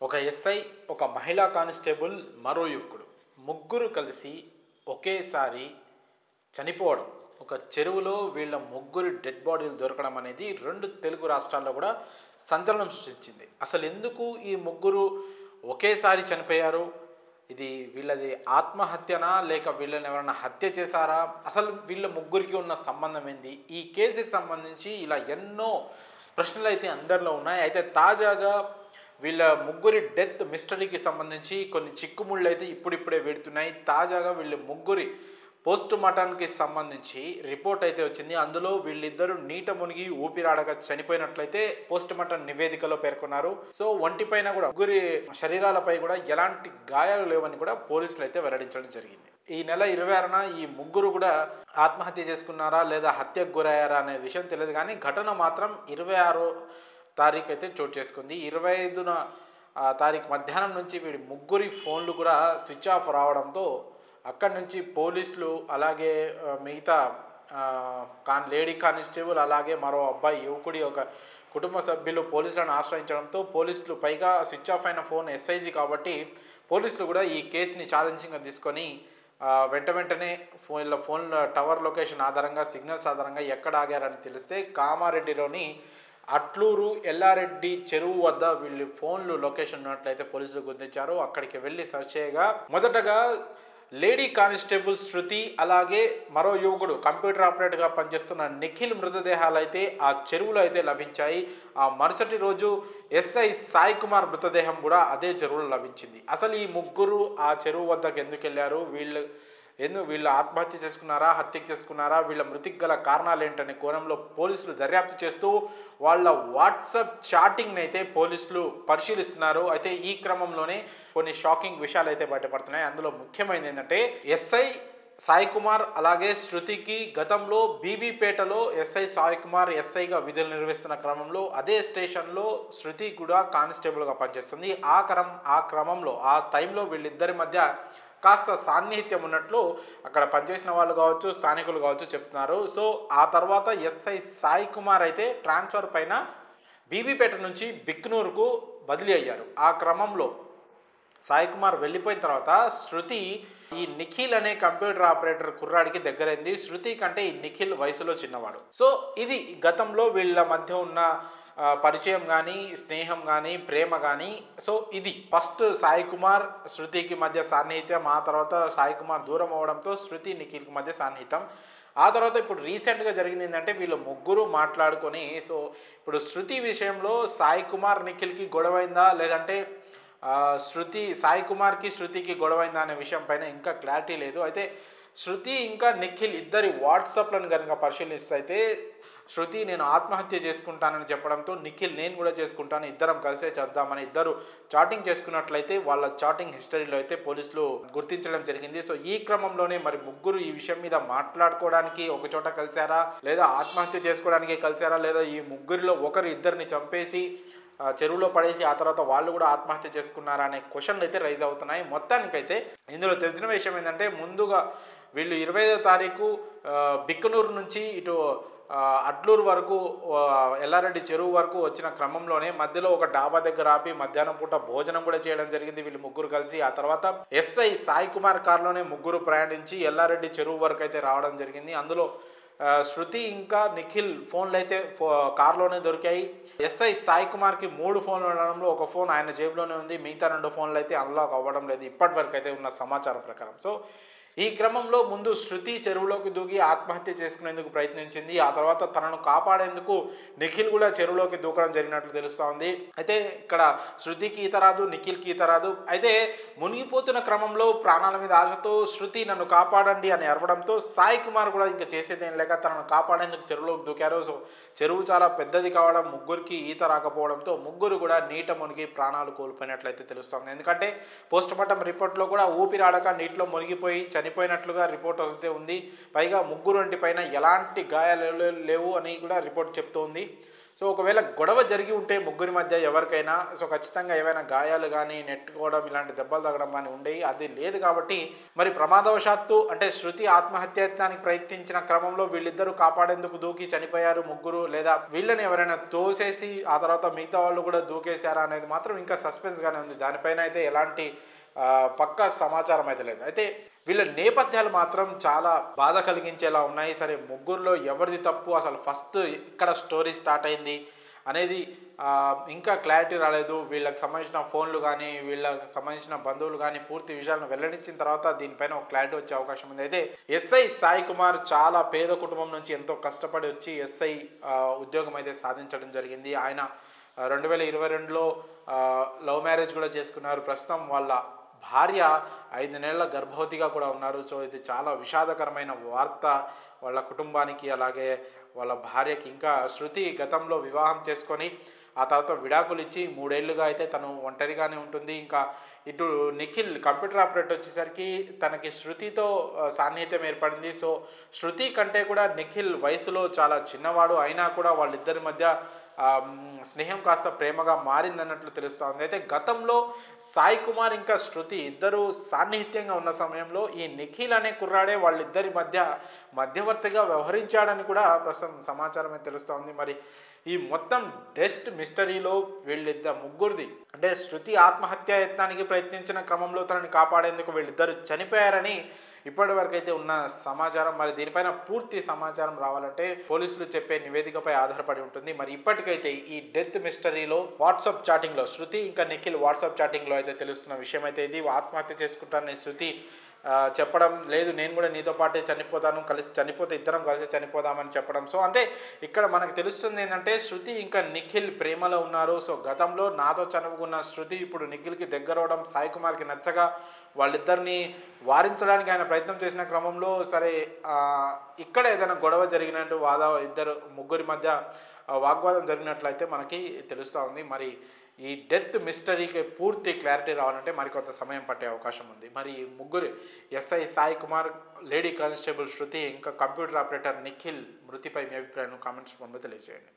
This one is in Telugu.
ఒక ఎస్ఐ, ఒక మహిళా కానిస్టేబుల్, మరో యువకుడు ముగ్గురు కలిసి ఒకేసారి చనిపోవడం, ఒక చెరువులో వీళ్ళ ముగ్గురు డెడ్ బాడీలు దొరకడం అనేది రెండు తెలుగు రాష్ట్రాల్లో కూడా సంచలనం సృష్టించింది. అసలు ఎందుకు ఈ ముగ్గురు ఒకేసారి చనిపోయారు? ఇది వీళ్ళది ఆత్మహత్యనా లేక వీళ్ళని ఎవరైనా హత్య చేశారా? అసలు వీళ్ళ ముగ్గురికి ఉన్న సంబంధం ఏంది? ఈ కేసుకి సంబంధించి ఇలా ఎన్నో ప్రశ్నలు అయితే అందరిలో ఉన్నాయి. అయితే తాజాగా వీళ్ళ ముగ్గురి డెత్ మిస్టరీకి సంబంధించి కొన్ని చిక్కుముళ్ళు అయితే ఇప్పుడిప్పుడే వెడుతున్నాయి. తాజాగా వీళ్ళ ముగ్గురి పోస్ట్ మార్టంకి సంబంధించి రిపోర్ట్ అయితే వచ్చింది. అందులో వీళ్ళిద్దరూ నీట మునిగి ఊపిరాడక చనిపోయినట్లయితే పోస్ట్ మార్టం నివేదికలో పేర్కొన్నారు. సో ఒంటిపైన కూడా ముగ్గురి శరీరాలపై కూడా ఎలాంటి గాయాలు లేవని కూడా పోలీసులు అయితే వెల్లడించడం జరిగింది. ఈ నెల 26న ఈ ముగ్గురు కూడా ఆత్మహత్య చేసుకున్నారా లేదా హత్యకు గురయ్యారా అనే విషయం తెలియదు, కానీ ఘటన మాత్రం 26వ తారీఖు అయితే చోటు చేసుకుంది. 25న తారీఖు మధ్యాహ్నం నుంచి వీడి ముగ్గురి ఫోన్లు కూడా స్విచ్ ఆఫ్ రావడంతో అక్కడి నుంచి పోలీసులు, అలాగే మిగతా లేడీ కానిస్టేబుల్, అలాగే మరో అబ్బాయి యువకుడి ఒక కుటుంబ సభ్యులు పోలీసులను ఆశ్రయించడంతో పోలీసులు, పైగా స్విచ్ ఆఫ్ అయిన ఫోన్ ఎస్ఐజీ కాబట్టి పోలీసులు కూడా ఈ కేసుని ఛాలెంజింగ్గా తీసుకొని వెంటనే ఫోన్ టవర్ లొకేషన్ ఆధారంగా, సిగ్నల్స్ ఆధారంగా ఎక్కడ ఆగారని తెలిస్తే కామారెడ్డిలోని అట్లూరు ఎల్లారెడ్డి చెరువు వద్ద వీళ్ళు ఫోన్లు లొకేషన్ ఉన్నట్లయితే పోలీసులు గుర్తించారు. అక్కడికి వెళ్ళి సెర్చ్ చేయగా మొదటగా లేడీ కానిస్టేబుల్ శృతి, అలాగే మరో యువకుడు కంప్యూటర్ ఆపరేటర్గా పనిచేస్తున్న నిఖిల్ మృతదేహాలు అయితే ఆ చెరువులో అయితే లభించాయి. ఆ మరుసటి రోజు ఎస్ఐ సాయి కుమార్ మృతదేహం కూడా అదే చెరువులో లభించింది. అసలు ఈ ముగ్గురు ఆ చెరువు వద్దకు ఎందుకు వెళ్ళారు? వీళ్ళు ఆత్మహత్య చేసుకున్నారా, హత్యకు చేసుకున్నారా, వీళ్ళ మృతికి గల కారణాలు ఏంటనే కోణంలో పోలీసులు దర్యాప్తు చేస్తూ వాళ్ళ వాట్సాప్ చాటింగ్ని అయితే పోలీసులు పరిశీలిస్తున్నారు. అయితే ఈ క్రమంలోనే కొన్ని షాకింగ్ విషయాలు అయితే బయటపడుతున్నాయి. అందులో ముఖ్యమైనది ఏంటంటే ఎస్ఐ సాయి కుమార్ అలాగే శృతికి గతంలో బీబీపేటలో ఎస్ఐ సాయి కుమార్ ఎస్ఐగా విధులు నిర్వహిస్తున్న క్రమంలో అదే స్టేషన్లో శృతి కూడా కానిస్టేబుల్గా పనిచేస్తుంది. ఆ క్రమంలో ఆ టైంలో వీళ్ళిద్దరి మధ్య కాస్త సాన్నిహిత్యం ఉన్నట్లు అక్కడ పనిచేసిన వాళ్ళు కావచ్చు, స్థానికులు కావచ్చు చెప్తున్నారు. సో ఆ తర్వాత ఎస్ఐ సాయి కుమార్ అయితే ట్రాన్స్ఫర్ పైన బీబీపేట నుంచి బిక్నూరుకు బదిలీ అయ్యారు. ఆ క్రమంలో సాయి కుమార్ వెళ్ళిపోయిన తర్వాత శృతి ఈ నిఖిల్ అనే కంప్యూటర్ ఆపరేటర్ కుర్రాడికి దగ్గరైంది. శృతి కంటే ఈ నిఖిల్ వయసులో చిన్నవాడు. సో ఇది గతంలో వీళ్ళ మధ్య ఉన్న పరిచయం కానీ, స్నేహం కానీ, ప్రేమ కానీ. సో ఇది ఫస్ట్ సాయి కుమార్ శృతికి మధ్య సాన్నిహిత్యం. ఆ తర్వాత సాయి కుమార్ దూరం అవడంతో శృతి నిఖిల్కి మధ్య సాన్నిహిత్యం. ఆ తర్వాత ఇప్పుడు రీసెంట్గా జరిగింది ఏంటంటే వీళ్ళు ముగ్గురు మాట్లాడుకొని, సో ఇప్పుడు శృతి విషయంలో సాయి కుమార్ నిఖిల్కి గొడవైందా లేదంటే సాయి కుమార్కి శృతికి గొడవైందా అనే విషయం పైన ఇంకా క్లారిటీ లేదు. అయితే శృతి ఇంకా నిఖిల్ ఇద్దరి వాట్సాప్లను కనుక పరిశీలిస్తే అయితే శృతి నేను ఆత్మహత్య చేసుకుంటానని చెప్పడంతో నిఖిల్ నేను కూడా చేసుకుంటాను, ఇద్దరం కలిసే చేద్దామని ఇద్దరు చాటింగ్ చేసుకున్నట్లయితే వాళ్ళ చాటింగ్ హిస్టరీలో అయితే పోలీసులు గుర్తించడం జరిగింది. సో ఈ క్రమంలోనే మరి ముగ్గురు ఈ విషయం మీద మాట్లాడుకోవడానికి ఒక చోట కలిశారా, లేదా ఆత్మహత్య చేసుకోవడానికి కలిశారా, లేదా ఈ ముగ్గురిలో ఒకరు ఇద్దరిని చంపేసి చెరువులో పడేసి ఆ తర్వాత వాళ్ళు కూడా ఆత్మహత్య చేసుకున్నారా అనే క్వశ్చన్లు అయితే రైజ్ అవుతున్నాయి. మొత్తానికైతే ఇందులో తెలిసిన విషయం ఏంటంటే ముందుగా వీళ్ళు 25వ తారీఖు బిక్కనూరు నుంచి ఇటు అట్లూరు వరకు ఎల్లారెడ్డి చెరువు వరకు వచ్చిన క్రమంలోనే మధ్యలో ఒక డాబా దగ్గర ఆపి మధ్యాహ్నం పూట భోజనం కూడా చేయడం జరిగింది వీళ్ళు ముగ్గురు కలిసి. ఆ తర్వాత ఎస్ఐ సాయి కుమార్ కారులోనే ముగ్గురు ప్రయాణించి ఎల్లారెడ్డి చెరువు వరకు అయితే రావడం జరిగింది. అందులో శృతి ఇంకా నిఖిల్ ఫోన్లు అయితే కారులోనే దొరికాయి. ఎస్ఐ సాయి కుమార్కి 3 ఫోన్లు ఉండడంలో ఒక ఫోన్ ఆయన జేబులోనే ఉంది, మిగతా 2 ఫోన్లు అయితే అన్లాక్ అవ్వడం లేదు ఇప్పటి వరకు అయితే ఉన్న సమాచారం ప్రకారం. సో ఈ క్రమంలో ముందు శృతి చెరువులోకి దూకి ఆత్మహత్య చేసుకునేందుకు ప్రయత్నించింది. ఆ తర్వాత తనను కాపాడేందుకు నిఖిల్ కూడా చెరువులోకి దూకడం జరిగినట్లు తెలుస్తూ ఉంది. అయితే ఇక్కడ శృతికి ఈత రాదు, నిఖిల్కి ఈత రాదు. అయితే మునిగిపోతున్న క్రమంలో ప్రాణాల మీద ఆశతో శృతి నన్ను కాపాడండి అని అరవడంతో సాయి కుమార్ కూడా ఇంకా చేసేదేం లేక తనను కాపాడేందుకు చెరువులోకి దూకారు. సో చెరువు చాలా పెద్దది కావడం, ముగ్గురికి ఈత రాకపోవడంతో ముగ్గురు కూడా నీట మునిగి ప్రాణాలు కోల్పోయినట్లయితే తెలుస్తుంది. ఎందుకంటే పోస్ట్ మార్టం రిపోర్ట్లో కూడా ఊపిరాడక నీటిలో మునిగిపోయి చనిపోయినట్లుగా రిపోర్ట్ అయితే ఉంది. పైగా ముగ్గురు పైన ఎలాంటి గాయాలు లేవు అని కూడా రిపోర్ట్ చెప్తోంది. సో ఒకవేళ గొడవ జరిగి ఉంటే ముగ్గురి మధ్య ఎవరికైనా సో ఖచ్చితంగా ఏవైనా గాయాలు కానీ నెట్టుకోవడం ఇలాంటి దెబ్బలు తగడం కానీ ఉండేవి. అది లేదు కాబట్టి మరి ప్రమాదవశాత్తు అంటే శృతి ఆత్మహత్యాయత్నానికి ప్రయత్నించిన క్రమంలో వీళ్ళిద్దరూ కాపాడేందుకు దూకి చనిపోయారు ముగ్గురు, లేదా వీళ్ళని ఎవరైనా తోసేసి ఆ తర్వాత మిగతా వాళ్ళు కూడా దూకేశారా అనేది మాత్రం ఇంకా సస్పెన్స్గానే ఉంది. దానిపైన అయితే ఎలాంటి పక్కా సమాచారం అయితే లేదు. అయితే వీళ్ళ నేపథ్యాలు మాత్రం చాలా బాధ కలిగించేలా ఉన్నాయి. సరే ముగ్గురులో ఎవరిది తప్పు, అసలు ఫస్ట్ ఇక్కడ స్టోరీ స్టార్ట్ అయింది అనేది ఇంకా క్లారిటీ రాలేదు. వీళ్ళకి సంబంధించిన ఫోన్లు కానీ వీళ్ళకి సంబంధించిన బంధువులు కానీ పూర్తి విషయాలను వెల్లడించిన తర్వాత దీనిపైన ఒక క్లారిటీ వచ్చే అవకాశం ఉంది. అయితే ఎస్ఐ సాయి కుమార్ చాలా పేద కుటుంబం నుంచి ఎంతో కష్టపడి వచ్చి ఎస్ఐ ఉద్యోగం అయితే సాధించడం జరిగింది. ఆయన 2022లో లవ్ మ్యారేజ్ కూడా చేసుకున్నారు. ప్రస్తుతం వాళ్ళ భార్య 5 నెలల గర్భవతిగా కూడా ఉన్నారు. సో ఇది చాలా విషాదకరమైన వార్త వాళ్ళ కుటుంబానికి, అలాగే వాళ్ళ భార్యకి. ఇంకా శృతి గతంలో వివాహం చేసుకొని ఆ తర్వాత విడాకులు ఇచ్చి 3 ఏళ్ళుగా అయితే తను ఒంటరిగానే ఉంటుంది. ఇంకా ఇటు నిఖిల్ కంప్యూటర్ ఆపరేటర్ వచ్చేసరికి తనకి శృతితో సాన్నిహిత్యం ఏర్పడింది. సో శృతి కంటే కూడా నిఖిల్ వయసులో చాలా చిన్నవాడు, అయినా కూడా వాళ్ళిద్దరి మధ్య స్నేహం కాస్త ప్రేమగా మారిందన్నట్లు తెలుస్తోంది. అయితే గతంలో సాయి కుమార్ ఇంకా శృతి ఇద్దరు సాన్నిహిత్యంగా ఉన్న సమయంలో ఈ నిఖిల్ అనే కుర్రాడే వాళ్ళిద్దరి మధ్యవర్తిగా వ్యవహరించాడని కూడా ప్రస్తుతం సమాచారం అయితే తెలుస్తోంది. మరి ఈ మొత్తం డెత్ మిస్టరీలో ముగ్గురిది అంటే శృతి ఆత్మహత్యాయత్నానికి ప్రయత్నించిన క్రమంలో తనని కాపాడేందుకు వీళ్ళిద్దరు చనిపోయారని ఇప్పటి వరకు అయితే ఉన్న సమాచారం. మరి దీనిపైన పూర్తి సమాచారం రావాలంటే పోలీసులు చెప్పే నివేదికపై ఆధారపడి ఉంటుంది. మరి ఇప్పటికైతే ఈ డెత్ మిస్టరీలో వాట్సాప్ చాటింగ్లో శృతి ఇంకా నిఖిల్ వాట్సాప్ చాటింగ్లో అయితే తెలుస్తున్న విషయం అయితే ఇది. ఆత్మహత్య చేసుకుంటానని శృతి చెప్పడం లేదు, నేను కూడా నీతో పాటే చనిపోతాను, చనిపోతే ఇద్దరం కలిసి చనిపోదామని చెప్పడం. సో అంటే ఇక్కడ మనకు తెలుస్తుంది ఏంటంటే శృతి ఇంకా నిఖిల్ ప్రేమలో ఉన్నారు. సో గతంలో నాతో చనువుకున్న శృతి ఇప్పుడు నిఖిల్కి దగ్గర అవడం సాయి కుమార్కి నచ్చగా వాళ్ళిద్దరిని వారించడానికి ఆయన ప్రయత్నం చేసిన క్రమంలో సరే ఇక్కడ ఏదైనా గొడవ జరిగినట్టు ముగ్గురి మధ్య వాగ్వాదం జరిగినట్లయితే మనకి తెలుస్తూ ఉంది. మరి ఈ డెత్ మిస్టరీకి పూర్తి క్లారిటీ రావాలంటే మరికొంత సమయం పట్టే అవకాశం ఉంది. మరి ముగ్గురు SI Sai Kumar, lady constable Shruti, ఇంకా కంప్యూటర్ ఆపరేటర్ నిఖిల్ మృతిపై మీ అభిప్రాయాన్ని కామెంట్స్ రూపంలో తెలియజేయండి.